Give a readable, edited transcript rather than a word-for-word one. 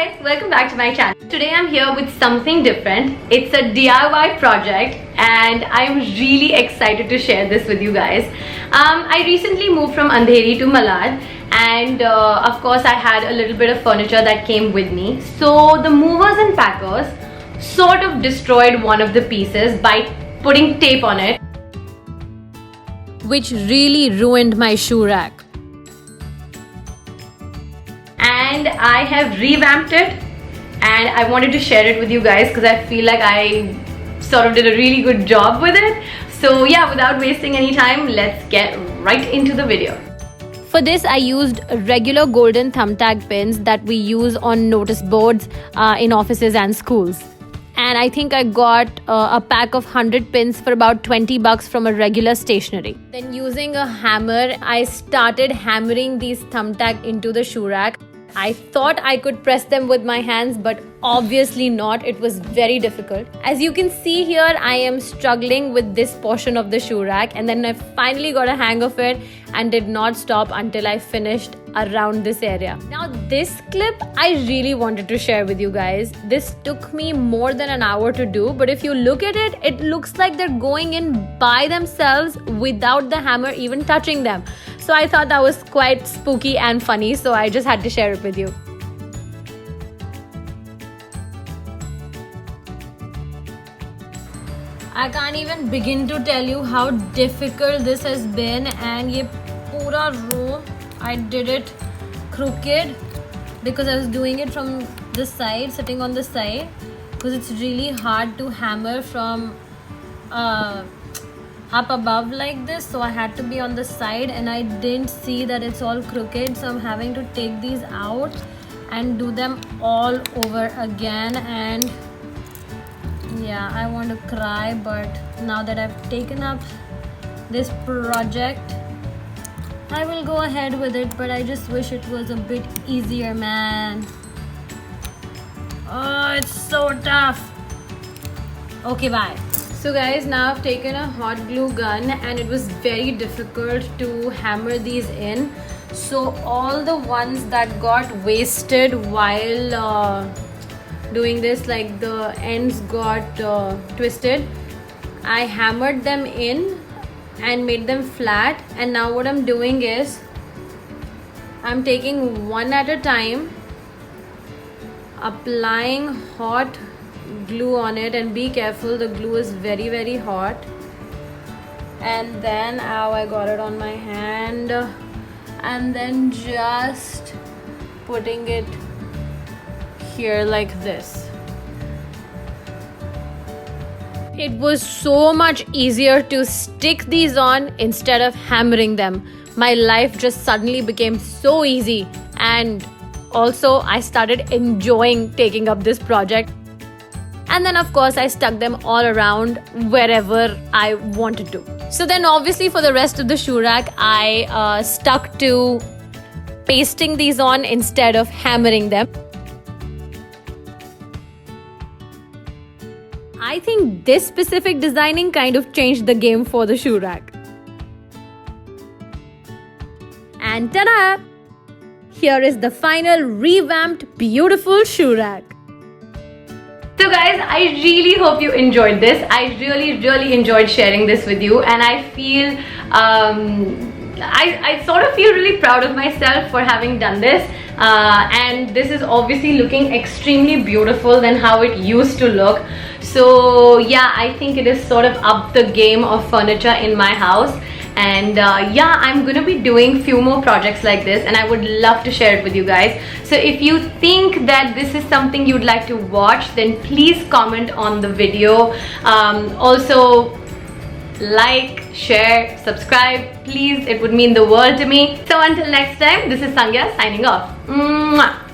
guys, welcome back to my channel. Today I'm here with something different. It's a DIY project and I'm really excited to share this with you guys. I recently moved from Andheri to Malad and of course I had a little bit of furniture that came with me. So the movers and packers sort of destroyed one of the pieces by putting tape on it, which really ruined my shoe rack. And I have revamped it and I wanted to share it with you guys because I feel like I sort of did a really good job with it. So yeah, without wasting any time, let's get right into the video. For this, I used regular golden thumbtack pins that we use on notice boards in offices and schools. And I think I got a pack of 100 pins for about 20 bucks from a regular stationery. Then using a hammer, I started hammering these thumbtack into the shoe rack. I thought I could press them with my hands, but obviously not. It was very difficult. As you can see here, I am struggling with this portion of the shoe rack, and then I finally got a hang of it and did not stop until I finished around this area. Now this clip I really wanted to share with you guys. This took me more than an hour to do, but if you look at it, it looks like they're going in by themselves without the hammer even touching them. So I thought that was quite spooky and funny, so I just had to share it with you. I can't even begin to tell you how difficult this has been, and ye pura row I did it crooked because I was doing it from the side, sitting on the side, because it's really hard to hammer from up above like this. So I had to be on the side and I didn't see that it's all crooked, so I'm having to take these out and do them all over again. And yeah, I want to cry, but now that I've taken up this project, I will go ahead with it, but I just wish it was a bit easier, man. Oh, it's so tough. Okay, bye. So guys, now I've taken a hot glue gun and it was very difficult to hammer these in. So all the ones that got wasted while doing this, like the ends got twisted, I hammered them in and made them flat. And now what I'm doing is I'm taking one at a time, applying hot glue on it, and be careful, the glue is very hot. And then I got it on my hand, and then just putting it here like this. It was so much easier to stick these on instead of hammering them. My life just suddenly became so easy, and also I started enjoying taking up this project. And then of course I stuck them all around wherever I wanted to. So then obviously for the rest of the shoe rack, I stuck to pasting these on instead of hammering them. I think this specific designing kind of changed the game for the shoe rack. And ta-da! Here is the final revamped beautiful shoe rack. So guys, I really hope you enjoyed this. I really enjoyed sharing this with you, and I feel I sort of feel really proud of myself for having done this. And this is obviously looking extremely beautiful than how it used to look. So yeah, I think it is sort of up the game of furniture in my house. And yeah, I'm gonna be doing few more projects like this, and I would love to share it with you guys. So if you think that this is something you'd like to watch, then please comment on the video. Also like, share, subscribe, please, it would mean the world to me. So until next time, this is Sangya signing off. Mwah.